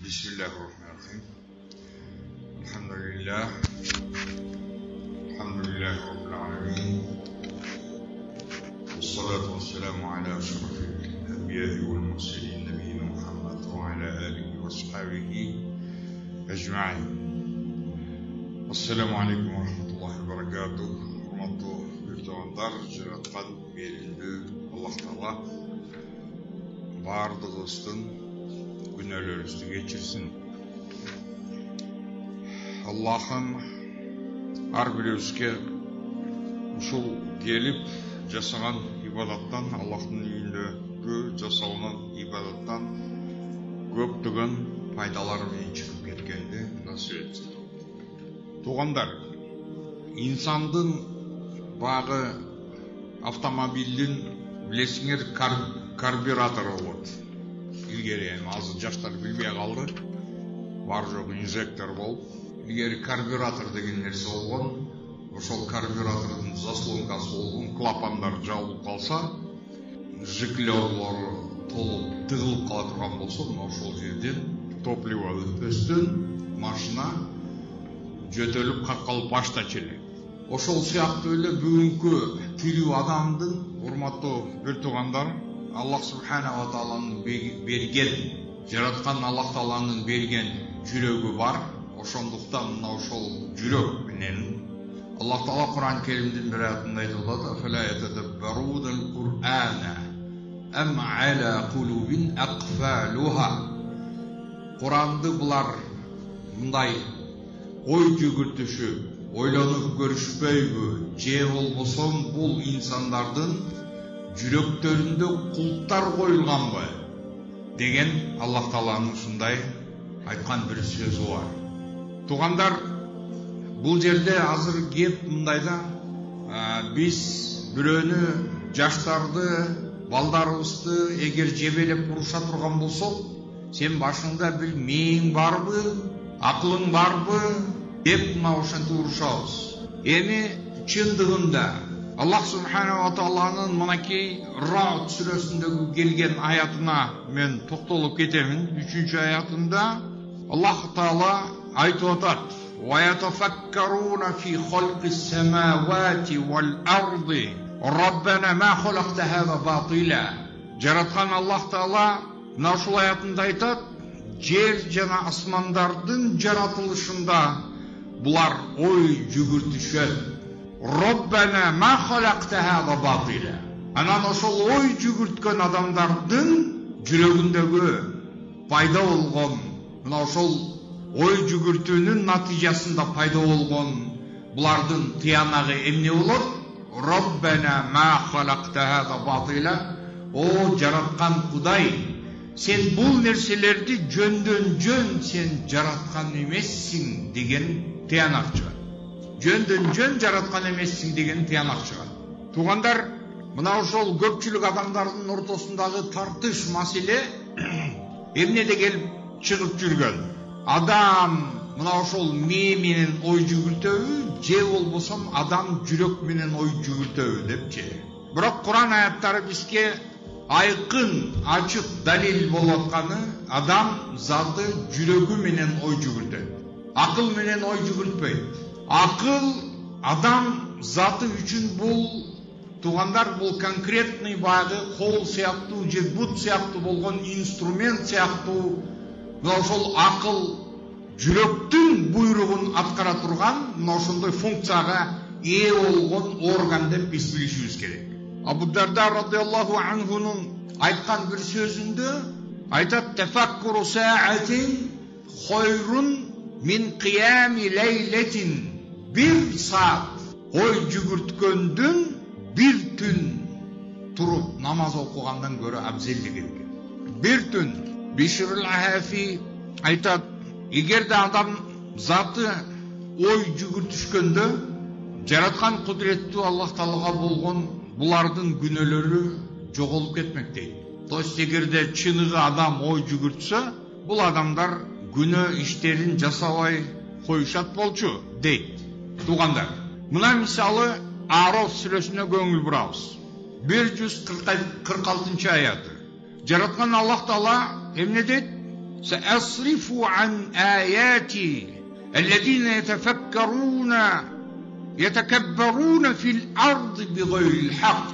Bismillahirrahmanirrahim. Elhamdülillah. Elhamdülillahi Rabbil alemin. Vessalatu vesselamu ala eşrefil enbiya'i vel murselin nebiyyina Muhammed ve ala alihi ve ashabihi ecma'in. Assalamu alaikum ve rahmetullahi ve berekatuh. Hurmatlı yurtdaşlar, жаратқан берілді Аллах Тағала бардығыстың günahlarımızı geçirsin. Allah'ım har bireusке ушул келип жасаган ибадаттан, Аллахтын үйүндөгү жасалган ибадаттан көптөгөн пайдалар менен чыгып кеткенди насip этсин. Туугандар, инсандын багы автомобилдин билесиңер карбюратору болот. İlgeri azı жаштар билбей калды. Бар жок инжектор болуп, ilgeri карбюратор деген нерсе болгон. Ошол карбюратордун заслонкасы болгон, клапандар жабылып калса, жиклерлору толуп тыгылып кала турган болсо, ошол жерден топливо өстөн машина жөтөлүп каккалып баштачу эле. Ошол сыяктуу эле бүгүнкү тирүү адамдын, урматтуу бир туугандар, Аллах Субханаху ва Тааланын берген, жараткан Аллах Тааланын берген жүрөгү бар. Ошондуктан мына ошол жүрөк менен Аллах Таала Кур'ан Керимдин бир аятында айтып атат: "Фала ятадаббарунал Кур'ана ам ала кулубин акфалуха." Куранды булар мындай ой жүгүртүшү, ойлонуп көрүшпөйбү, же болбосо бул инсандардын жүрөктөрүндө култтар коюлганбы деген Аллах Тааланын ушундай айткан бир сөзү бар. Туугандар, бул жерде азыр кеп мындайда биз бирөөнү, жаштарды, балдарыбызды эгер жебелеп уруша турган болсок, сен башыңда бир мээң барбы, акылың барбы деп мына ошентип урушабыз. Эми чындыгында Аллах Субханаху ва Тааланын мынакей Рауд сүрөсүндөгү келген аятына мен токтолуп кетемин. 3-аятында Аллах Таала айтып атат: "Ва ятафаккаруна фи халқис самавати вал арди, Раббана ма халакта хаза батила." Жараткан Аллах Таала мына ушул аятында айтат: жер жана асмандардын жаратылышында булар ой жүгүртүшөт. Rabbana ma halaqta hada batila. Анан ошол ой жүгүрткөн адамдардын жүрөгүндөгү пайда болгон, мына ошол ой жүгүртүүнүн натыйжасында пайда болгон булардын тыянагы эмне болот? Rabbana ma halaqta hada batila. О жараткан Кудай, сен бул нерселерди жөндөн жөн сен жараткан эмессиң деген тыянак чыгат. Жөндөн жөн жараткан эмессиң деген тыянак чыгат. Туугандар, мына ошол көпчүлүк адамдардын ортосундагы тартыш маселе эмнеде келип чыгып жүргөн? Адам мына ошол мээ менен ой жүгүртөбү, же болбосо адам жүрөк менен ой жүгүртөбү депчи. Бирок Кур'ан аяттары бизге айкын, ачык далил болуп атканы, адам заты жүрөгү менен ой жүгүртөт. Акыл менен ой жүгүртпөйт. Акыл адам заты үчүн бул, туугандар, бул конкретный багы кол сыяктуу же бут сыяктуу болгон инструмент сыяктуу, мына ошол акыл жүрөктүн буйругун аткара турган, мына ошондой функцияга ээ болгон орган деп биз билишибиз керек. Абу Дарда радиаллаху анхунун айткан бир сөзүндө айтат: "Тафаккуру саатин хойрун мин киями лейлетин." Bir saat ой жүгүрткөндүн bir түн туруп намаз окугандан көрө абзелдик экен. Bir түн. Бишрул Ахафи айтат: эгерде адам заты ой жүгүртүшкөндө, жараткан кудуреттүү Аллах Таалага болгон булардын күнөөлөрү жоголуп кетмек дейт. То есть эгерде чыныгы адам ой жүгүртсө, бул адамдар күнөө иштерин жасабай коюшат болчу дейт. Туугандар, мына мисалы Ароф сүрөсүнө көңүл бурабыз. 146-аяты. Жараткан Аллах Таала эмне дейт? سأصرف عن آياتي الذين يتكبرون في الأرض بغير الحق.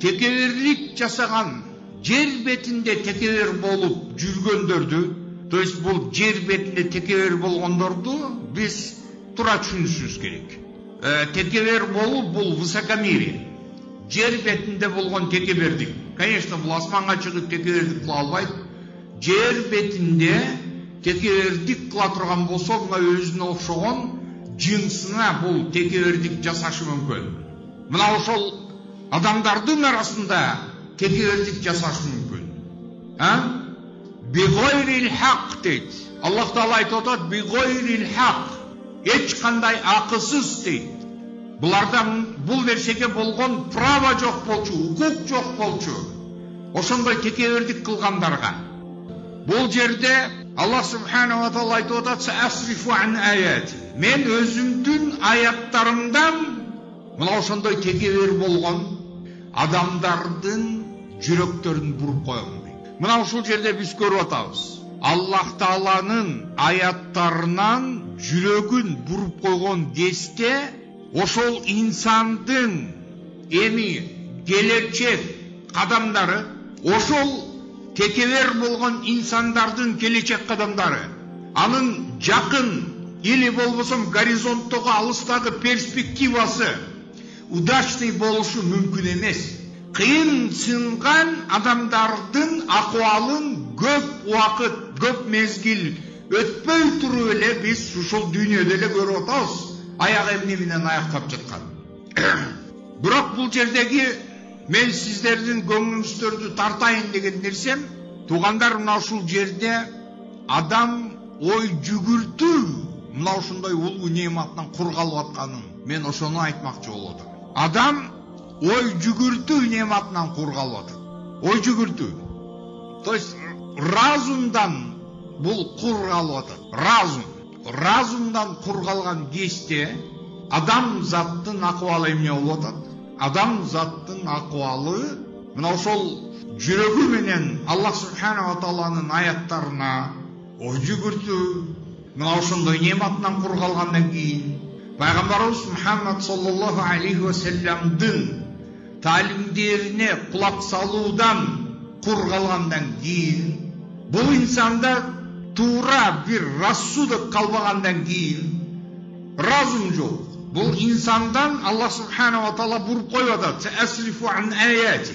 Tekeberlik жасаған, жер бетінде текебер болып жүргендерді, то есть бұл жер бетінде текебер болғандарды біз тура түсінуіміз керек. Текебер болу бұл высокомерие. Жер бетінде болған текебердік. Конечно, бұл асманға шығып текебердік қыла албайды. Жер бетінде текебердік қыла тұрған болса, мына өзіне оқшаған жынсына бұл текебердік жасашы мүмкін. Мына ошол адамдардың арасында текебердік жасашы мүмкін. Бигойрил хақ дейді. Аллах Таала айтып отыр, бигойрил хақ. Ешқандай ақысыз дейді. Бұлардан бұл нәрсеге болған право жоқ болчу, хукук жоқ болчу. Ошондай текебердик кылгандарға. Бұл жерде Аллах Субхана ва Таала айтып отыр, "Саасрифу ан аяти". Мен өзімдің аяттарымдан мына ошондой текебер болған адамдардың жүректерін буруп коёмун дейт. Мына ушул жерде биз көрүп атабыз. Аллах Тааланын аяттарынан жүрөгүн буруп койгон кезде ошол инсандын эми келечек кадамдары, ошол текебер болгон инсандардын келечек кадамдары, анын жакын или болбосом горизонттогу алыстагы перспективасы удачный болушу мүмкүн эмес. Кыйын сынган адамдардын акыбалын көп убакыт, көп мезгил өтпөй туруп эле биз ушул дүйнөдө эле көрүп атабыз. Аяк эмне менен аяктап жаткан. Бирок бул жердеги мен сиздердин көңүлүңүздөрдү тартайын деген нерсем, туугандар, мына ушул жерде адам ой жүгүртүү мына ушундай улуу неаматтан кур калып атканын мен ошону айтмакчы болуп атам. Адам ой жүгүртүү неаматынан кур калып атат. Ой жүгүртүү. То есть разумдан бул кур калып атат. Разумдан кур калган кезде адам заттын акыбалы эмне болуп атат? Адам заттын акыбалы мына ошол жүрөгү менен Аллах Субхана ва Тааланын аяттарына ой жүгүртүү, мына ошондой неаматынан кур калгандан кийин Пайгамбарыбыз Мухаммад саллаллаху алейхи ва салламдын талимдерине кулак салуудан кур калгандан кийин бул инсанда тура bir рассудок калбагандан кийин разум жок. Бул инсандан Аллах Субхана ва Таала буруп коюп атат. "Саасрифу ан аяти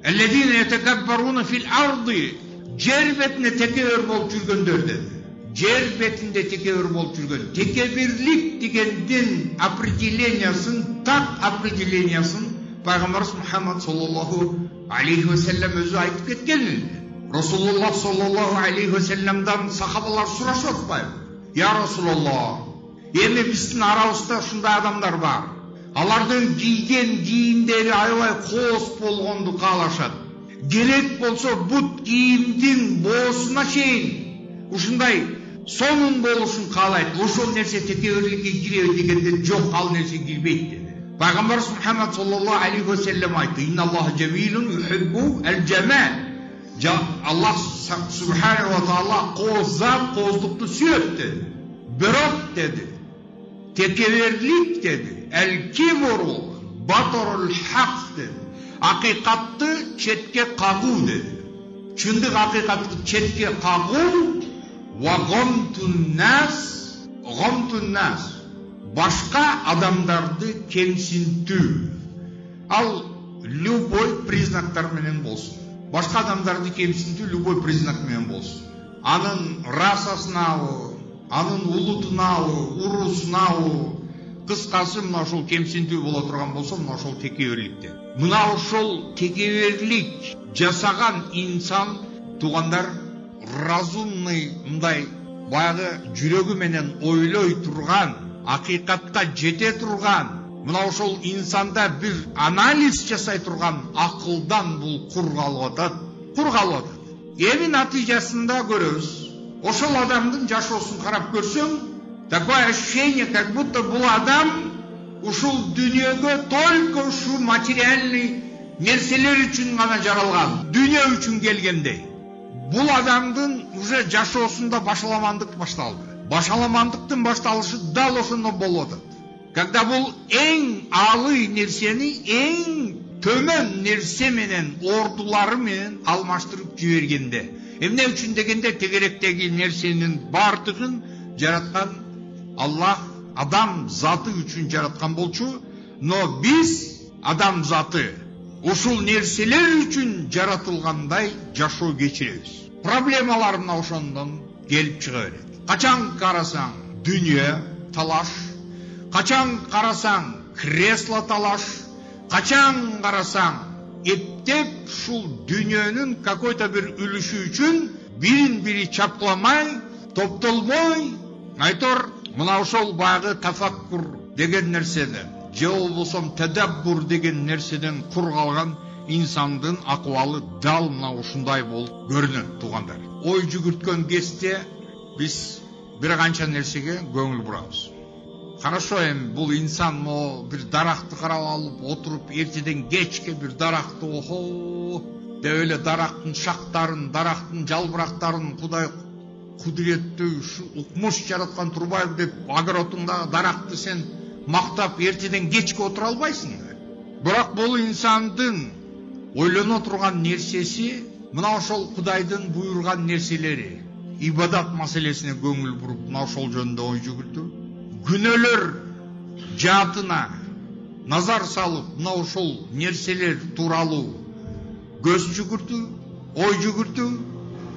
аллазина ятакаббаруна фил арди". Жер бетинде текебер болуп жүргөндөр деди. Жер бетинде текебер болуп жүргөн. Текеберлик дегендин определениясын, так определениясын Пайгамбарыбыз Мухаммад саллаллаху алейхи ва саллам өзү айтып кеткен. Расулуллах саллаллаху алейхи ва салламдан сахабалар сурашып атпайбы? "Я Расулуллах, эми биздин арабызда ушундай адамдар бар. Алардын кийген кийимдери аябай кооз болгонду каалашат. Керек болсо бут кийимдин боосуна чейин ушундай сонун болушун каалайт. Ошол нерсе текеберликке киреби дегенде жок, ал нерсе кирбейт" деди. Пайгамбарыбыз Мухаммад саллаллаху алейхи ва саллам айтты: "Инналлаха жамилун юхиббу аль-жамал". Аллах Субхана ва Таала кооздукту сүйөт деди. Бирок деди, текеберлик деди, el-kibru batorul haq деди. Акыйкатты четке кагуу деди. Чындык акыйкатты четке кагуу ва гомтун нас, башка адамдарды кемсинтүү. Ал любой признактар менен болсун. Башка адамдарды кемсинтүү любой признак менен болсун. Анын расасынабы, анын улутунабы, урусунабы, кыскасы мына ошол кемсинтүү боло турган болсо, мына ошол текеберликте. Мына ошол текеберлик жасаган инсан, туугандар, разумный, мындай баягы жүрөгү менен ойлой турган, акыйкатка жете турган, мына ошол инсанда бир анализ жасай турган акылдан бул кур калып атат. Эми натыйжасында көрөбүз. Ошол адамдын жашоосун карап көрсөң, такое ощущение, как будто бул адам ушул дүйнөгө только ушу материальный нерселер үчүн гана жаралган, дүйнө үчүн келгендей. Бул адамдын уже жашоосунда башаламандык башталды. Башаламандыктын башталышы дал ошондо болуп атат. Когда бул эң алый нерсени эң төмөн нерсе менен ордулары менен алмаштырып жибергенде, эмне үчүн дегенде тегеректеги нерсенин бардыгын жараткан Аллах адам заты үчүн жараткан болчу, но биз адам заты ушул нерселер үчүн жаратылгандай жашоо кечиребиз. Проблемалар мына ошондон келип чыга берет. Качан карасаң дүнүйө талаш, качан карасаң кресло талаш, качан карасаң эптеп ушул дүнүйөнүн какой-то бир үлүшү үчүн бирин бири чапкыламай, топтолмой, айтор мына ошол баягы тафаккур деген нерседен, же болбосо тадаббур деген нерседен кургалган инсандын акыбалы дал мына ушундай болуп көрүнөт, туугандар. Ой жүгүрткөн кезде биз бир канча нерсеге көңүл бурабыз. Хорошо, эми бул инсан бир даракты карап алып отуруп эртеден кечке бир даракты деп эле дарактын шактарын, дарактын жалбырактарын Кудай кудуреттүү укмуш жараткан турбайбы деп огородуңдагы даракты сен мактап эртеден кечке отура албайсың. Бирок бул инсандын ойлоно турган нерсеси мына ошол Кудайдын буйруган нерселери, ибадат маселесине көңүл буруп, мына ошол жөнүндө ой жүгүртүү, күнөөлөр жаатына назар салып, мына ошол нерселер тууралуу көз жүгүртүү, ой жүгүртүү,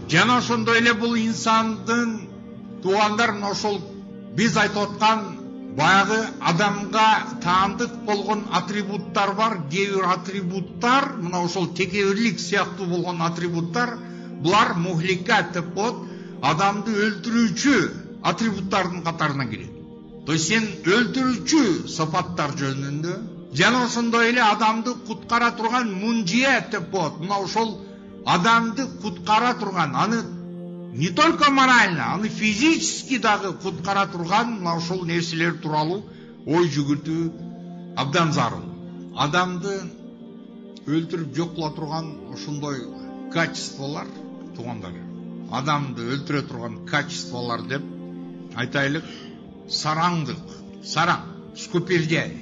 жана ошондой эле бул инсандын туугандар мына ошол биз айтып аткан баягы адамга таандык болгон атрибуттар бар. Кээ бир атрибуттар, мына ошол текебирлик сыяктуу болгон атрибуттар, булар мухликат деп коет, адамды өлтүрүүчү атрибуттардын катарына кирет. То есть сен өлтүрүүчү сапаттар жөнүндө, жана ошондой эле адамды куткара турган мунжият деп коет. Мына ошол адамды куткара турган, аны не только морально, аны физически дагы куткара турган мына ошол нерселер тууралуу ой жүгүртүү абдан зарыл. Адамды өлтүрүп жок кыла турган ошондой качестволор, туугандар, адамды өлтүрө турган качестволор деп айтайлык: сараңдык, сараң, скупердяй,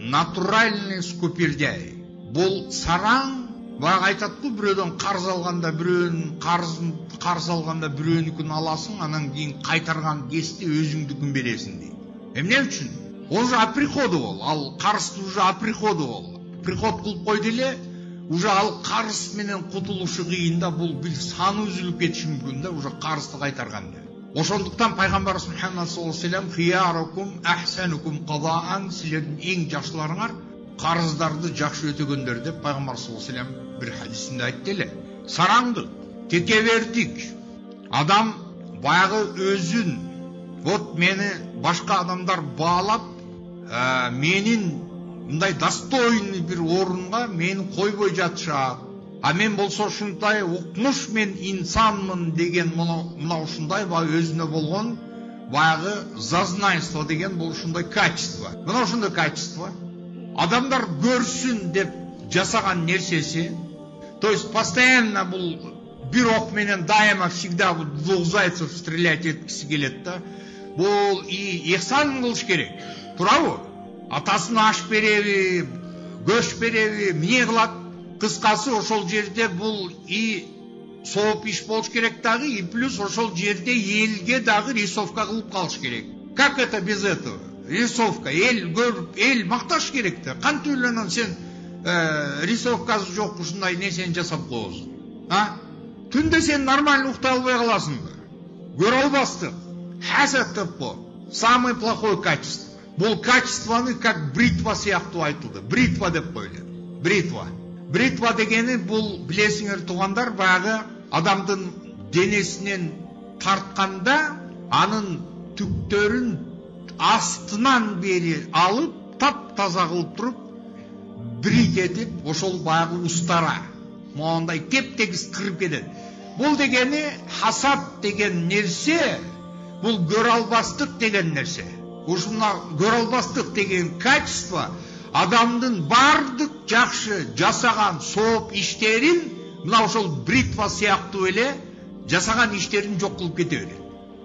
натуральный скупердяй. Бул сараң баягы айтат го, бирөөдөн карыз алганда, бирөөнүн карыз алганда бирөөнүкүн аласың, анан кийин кайтарган кезде өзүңдүкүн бересиң дейт. Эмне үчүн? Уже оприходу бол, ал карызды уже оприходу бол. Приход кылып койду эле, уже ал карыз менен кутулушу кыйын да, бул бир саны үзүлүп кетиши мүмкүн да, уже карызды кайтарганда. Ошондуктан пайгамбарыбыз Мухаммад саллаллаху алейхи ва саллям хиярукум ахсанукум кадаан, силердин эң жакшыларыңар карыздарды жакшы өтөгөндөр деп пайгамбар саллаллаху алейхи ва саллям бир хадисинде айтты эле. Сараңдык, текебердик, адам баягы өзүн, вот мени башка адамдар баалап, менин мындай достойный бир орунга мени койбой жатышат, а мен болсо ушундай укмуш, мен инсанмын деген мына ушундай баягы өзүнө болгон баягы зазнайство деген бул ушундай качество. Мына ушундай качество адамдар көрсүн деп жасаган нерсеси, то есть постоянно бул бир ок менен дайыма всегда двух зайцев стрелять эткиси келет да. Бул ихсан кылыш керек, туурабы? Атасына аш береби, көч береби, эмне кылат? Кыскасы ошол жерде бул сооп иш болуш керек дагы, и плюс ошол жерде элге дагы рисовка кылып калыш керек. Как это без этого? Рисовка, эл көрүп, эл макташ керек да. Кантип эле анан сен рисовкасы жок ушундай нерсени жасап коесуң? Түндө сен нормально уктай албай каласың да. Көрө албастык. Хасад деп коет. Самое плохое качество. Бул качествоны как бритва сыяктуу айтылды. Бритва деп койлу. Бритва. Бритва дегени бул, билесиңер туугандар, баягы адамдын денесинен тартканда анын түктөрүн астынан бери алып, тап-таза кылып туруп, брит этип, ошол баягы устара моундай кеп-тегиз кырып кетет. Бул дегени хасад деген нерсе, бул көрө албастык деген нерсе. Ушуна көрө албастык деген качество адамдын бардык жакшы жасаган сооп иштерин мына ошол бритва сыяктуу эле жасаган иштерин жок кылып кете берет.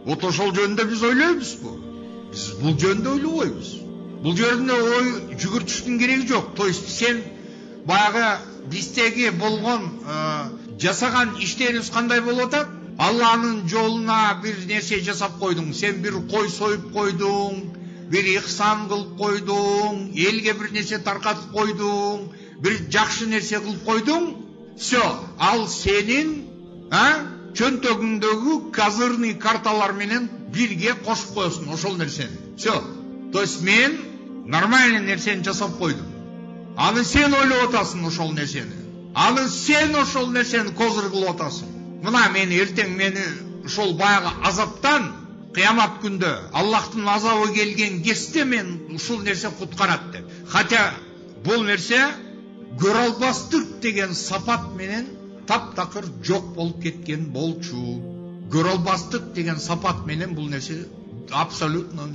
Вот ошол жөнүндө биз ойлойбузбу? Биз бул жөнүндө ойлобойбуз. Бул жөнүндө ой жүгүртүштүн кереги жок. То есть сен баягы биздеги болгон жасаган иштерибиз кандай болуп атат? Алланын жолуна бир нерсе жасап койдуң. Сен бир кой союп койдуң, бир ихсан кылып койдуң, элге бир нерсе таркатып койдуң, бир жакшы нерсе кылып койдуң. Все, ал сенин чөнтөгүңдөгү козырный карталар менен бирге кошуп коесуң ошол нерсени. Все. То есть мен нормальный нерсени жасап койдум. Аны сен ойлоп атасың ошол нерсени. Аны сен ошол нерсени козыр кылып атасың. Мына мен эртең мени ошол баягы азаптан кыямат күндө Аллахтын азабы келген кезде мен ушул нерсе куткарат деп. Хотя бул нерсе көрө албастык деген сапат менен таптакыр жок болуп кеткен болчу. Көрө албастык деген сапат менен бул нерсе абсолютно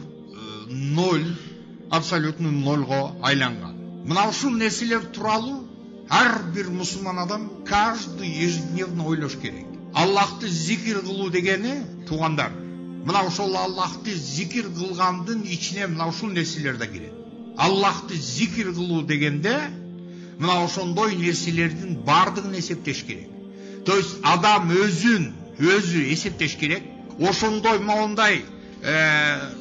нольго айланган. Мына ушул нерселер тууралуу ар бир мусулман адам каждый ежедневно ойлош керек. Аллахты зикир кылуу дегени, туугандар, мына ошол Аллахты зикир кылгандын ичине мына ушул нерселер да кирет. Аллахты зикир кылуу дегенде мына ошондой нерселердин бардыгын эсептеш керек. То есть адам өзү эсептеш керек. Ошондой моундай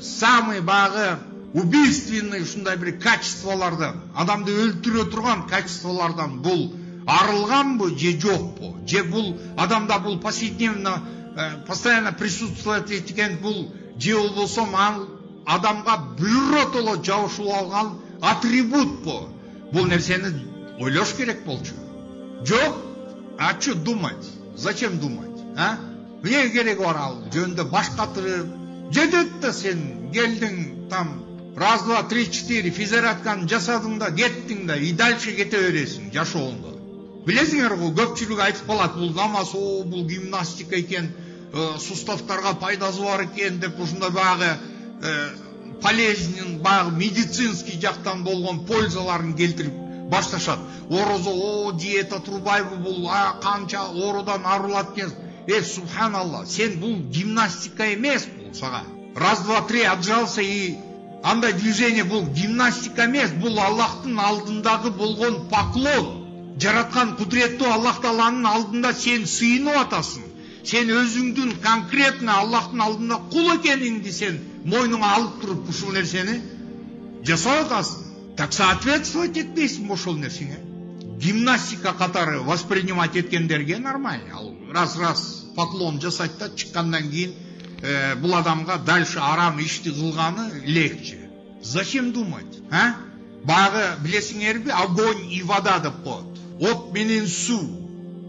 самый багы убийственный ушундай бир качестволордон, адамды өлтүрө турган качестволордон бул арылганбы же жокпу? Же бул адамда бул постоянно присутствовать эткен бул же болбосо адамга биротоло жабышып алган атрибутпу? Бул нерсени ойлош керек болчу. Жок, а чё думать? Зачем думать? Эмне кереги бар ал жөнүндө баш катырып, жетет да сен келдиң там раз, два, три, четыре физзарядканы жасадың да, кеттиң да, и дальше кете бересиң жашооңдо. Билесиңер го, көпчүлүк айтып калат, бул намаз, бул гимнастика экен, суставтарга пайдасы бар экен деп ушундай багы полезный, багы медицинский жактан болгон пользаларын келтирип башташат. Орозо, диета турбайбы бул, канча ооруудан арылат экен. Субханалла, сен бул гимнастика эмес бул сага. Раз, два, три отжался и андай движение бул гимнастика эмес, бул Аллахтын алдындагы болгон поклон. Жараткан кудуреттүү Аллах Тааланын алдында сен сыйынып атасың. Сен өзүңдүн конкретно Аллахтын алдында кул экениңди сен мойнуңа алып туруп ушул нерсени жасап атасың. Так соответствовать этпейсиң ошол нерсеңе. Гимнастика катары воспринимать эткендерге нормально. Ал раз поклон жасайт да чыккандан кийин бул адамга дальше арам ишти кылганы легче. Зачем думать? Багы билесиңерби, огонь и вода деп коет. От менен суу.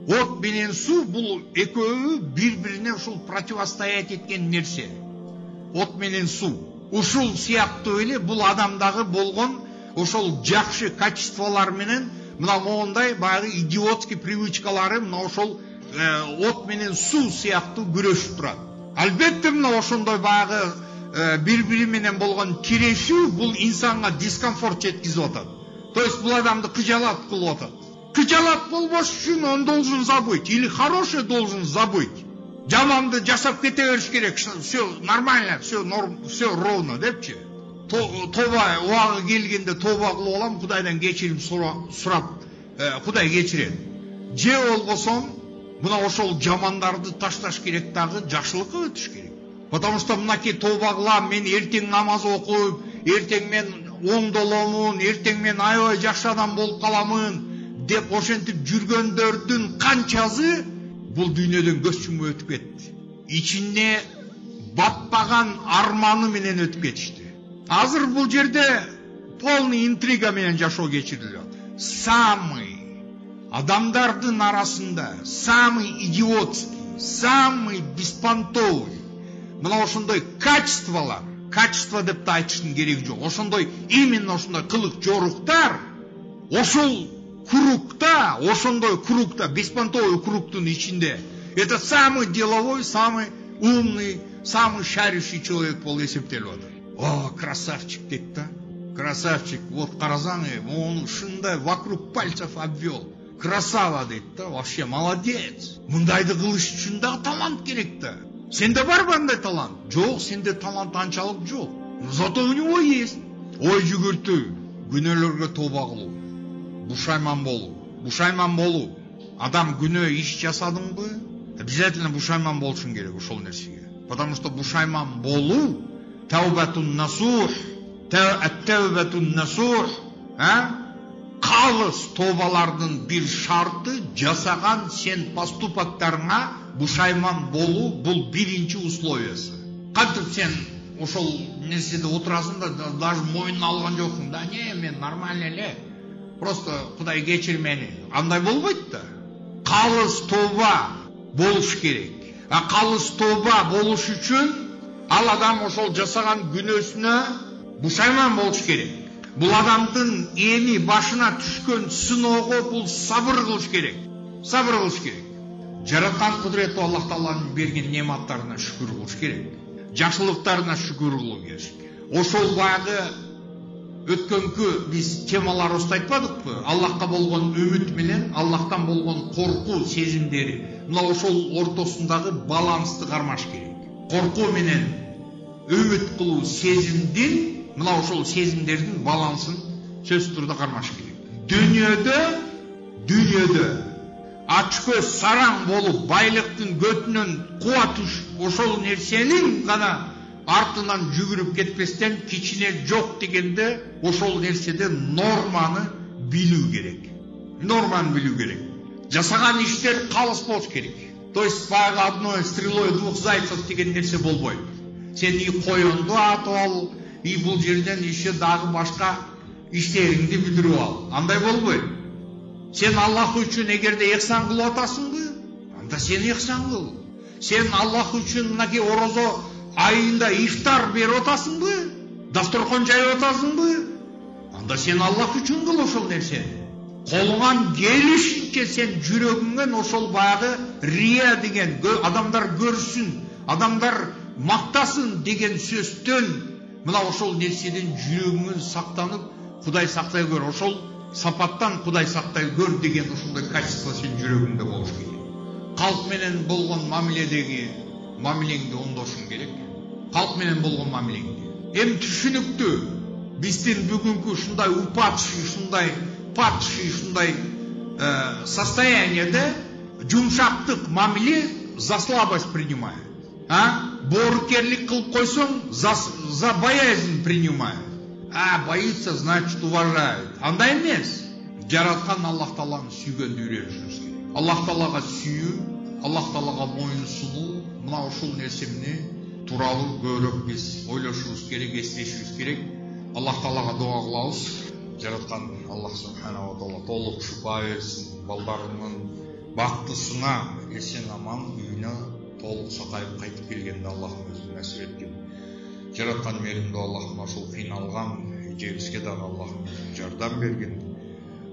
От менен суу бул экөө бири-бирине ушул противостоять эткен нерсе. От менен суу. Ушул сыяктуу эле бул адамдагы болгон ошол жакшы качестволор менен мына моундай баягы идиотский привычкалары мына ошол от менен суу сыяктуу күрөшүп турат. Албетте мына ошондой баягы бири-бири менен болгон тирешүү бул инсанга дискомфорт жеткизип атат. То есть бул адамды кыжалат кылып атат. Кыжалат болбош үчүн он должен забыть или хорошее должен забыть. Жаманды жашап кете бериш керек. Все нормально, все норм, все ровно депчи. Тоба убагы келгенде тоба кылып алам, Кудайдан кечирим сурап, Кудай кечирет. Же болбосо мына ошол жамандарды ташташ керек дагы жакшылыкка өтүш керек. Потому что мынаки тоба кылам, мен эртең намаз окуп, эртең мен оңдоламын, эртең мен аябай жакшы адам болуп каламын деп ошентип жүргөндөрдүн канчасы бул дүйнөдөн көз чумуп өтүп кетти. Ичине батпаган арманы менен өтүп кетишти. Азыр бул жерде полный интрига менен жашоо кечирилет. Самый адамдардын арасында самый идиотский, самый беспонтовый мына ошондой качестволор, качество деп да айтыштын кереги жок. Ошондой именно ошондой кылык жоруктар ошол кругта, ошондой кругта, беспонтовый кругтун ичинде это самый деловой, самый умный, самый шарящий человек болуп эсептелип атат. О, красавчик дейт да. Красавчик, вот карасаң, он ушундай вокруг пальцев обвел. красава дейді да, вообще молодец. Мындайды кылыш үчүн да талант керек да. Сенде бар андай талант? Жоқ, сенде талант анчалык жоқ. Зато у него есть. Ой жүгүртүү, күнөөлөргө тооба кылуу, бушайман болуу. Адам күнөө иш жасадыңбы, обязательно бушайман болушуң керек ошол нерсеге. Потому что бушайман болуу, таубатун насух, калыс тообалардын бир шарты жасаган сен поступоктарыңа бушайман болуу, бул биринчи условиясы. Кантип сен ошол нерседе отурасың да даже мойнуна алган жоксуң да, не, мен нормально эле, просто Кудай кечир мени. Андай болбойт да. Калыс тооба болуш керек. А калыс тооба болуш үчүн ал адам ошол жасаган күнөөсүнө бушайман болуш керек. Бул адамдын эми башына түшкөн сыноого бул сабыр кылыш керек. Жараткан кудуреттүү Аллах Тааланын берген нематтарына шүкүр кылыш керек. Жакшылыктарына шүкүр кылуу керек. Ошол баягы өткөнкү биз темаларыбызды айтпадыкпы? Аллахка болгон үмүт менен Аллахтан болгон коркуу сезимдери. Мына ошол ортосундагы балансты кармаш керек. Коркуу менен үмүт кылуу сезимдин, мына ошол сезимдердин балансын сөзсүз турда кармаш керек. Дүйнөдө ач көз сараң болуп, байлыктын көтүнөн куа түшүп, ошол нерсенин гана артынан жүгүрүп кетпестен кичине жок дегенде ошол нерседе норманы билүү керек. Жасаган иштер калыс болуш керек. То есть баягы одной стрелой двух зайцев деген нерсе болбойт. Сен и коёнду атып ал, и бул жерден еще дагы башка иштериңди бүтүрүп ал. Андай болбойт. Сен Аллах үчүн эгерде ихсан кылып атасыңбы, анда сен ихсан кыл. Сен Аллах үчүн мынакей орозо айында ифтар берип атасыңбы, дасторкон жайып атасыңбы, анда сен Аллах үчүн кыл ошол нерсени. Колуңан келишинче сен жүрөгүңөн ошол баягы рия деген, адамдар көрсүн, адамдар мактасын деген сөздөн мына ошол нерседен жүрөгүңөн сактанып, Кудай сактай көр, ошол сапаттан Кудай сактай көр деген ошондой качество сен жүрөгүңдө болуш керек. Калк менен болгон мамиледеги мамилеңди оңдошуң керек. Калк менен болгон мамилеңди. Эми түшүнүктүү, биздин бүгүнкү ушундай ушундай состояниеде жумшактык мамиле за слабость принимает. Боорукерлик кылып койсоң, за боязнь принимает. Боится, значит уважает. Андай эмес. Жараткан Аллах Тааланы сүйгөндү үйрөнүшүбүз керек. Аллах Таалага сүйүү, Аллах Таалага моюн сунуу, мына ошол нерсени тууралуу көбүрөөк биз ойлошубуз керек, эстешибиз керек. Аллах Таалага дуа кылабыз. Жараткан Аллах Субханаху Таала толук шифа берсин, балдарынын бактысына эсен аман үйүнө толук сакайып кайтып келгенде Аллахым өзү насип эткин. Жараткан мээримдүү Аллахым ошол кыйналган эжебизге дагы Аллахым жардам бергин.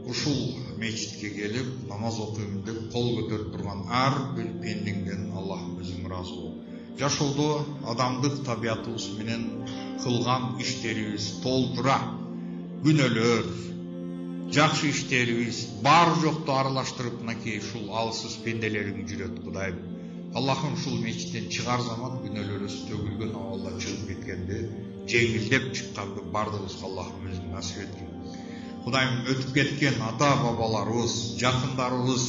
Ушул мечитке келип намаз окуйм деп кол көтөрүп турган ар бир пендеңден Аллахым өзүң ыраазы бол. Жашоодо адамдык табиятыбыз менен кылган иштерибиз толтура, күнөөлөр, жакшы иштерибиз бар жокту аралаштырып мынакей ушул алсыз пенделериң жүрөт Кудайым. Аллахым ушул мечиттен чыгар заман күнөөлөрүбүз төгүлгөн абалда чыгып кеткенде жеңилдеп чыкканды бардыгыбызга Аллахым өзүң насип эткин. Кудайым өтүп кеткен ата бабаларыбыз, жакындарыбыз,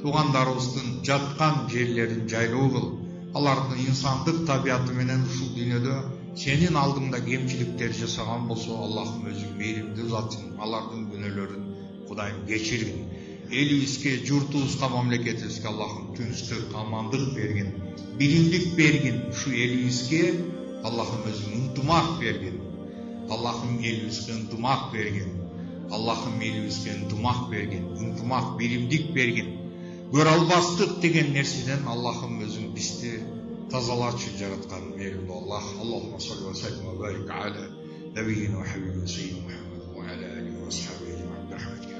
туугандарыбыздын жаткан жерлерин жайлуу кыл. Алардын инсандык табияты менен ушул дүйнөдө сенин алдыңда кемчиликтер жасаган болсо, Аллахым өзүң мээримдүү затсың, алардын күнөөлөрүн Кудайым кечиргин. Элибизге, журтубузга, мамлекетибизге Аллахым түнчтүк амандык бергин, биримдик бергин. Ушу элибизге Аллахым өзүң ынтымак бергин. Аллахым элибизге ынтымак бергин. Аллахым элибизге ынтымак бергин, ынтымак, биримдик бергин. Көрө албастык деген нерседен Аллахым өзүң бизди тазалачы жараткан мээримдүү Аллах. Аллахумма салли ва саллим ва барик аля набийина ва хабибина саййидина Мухаммад ва аля алихи ва асхабихи ва rahmetika.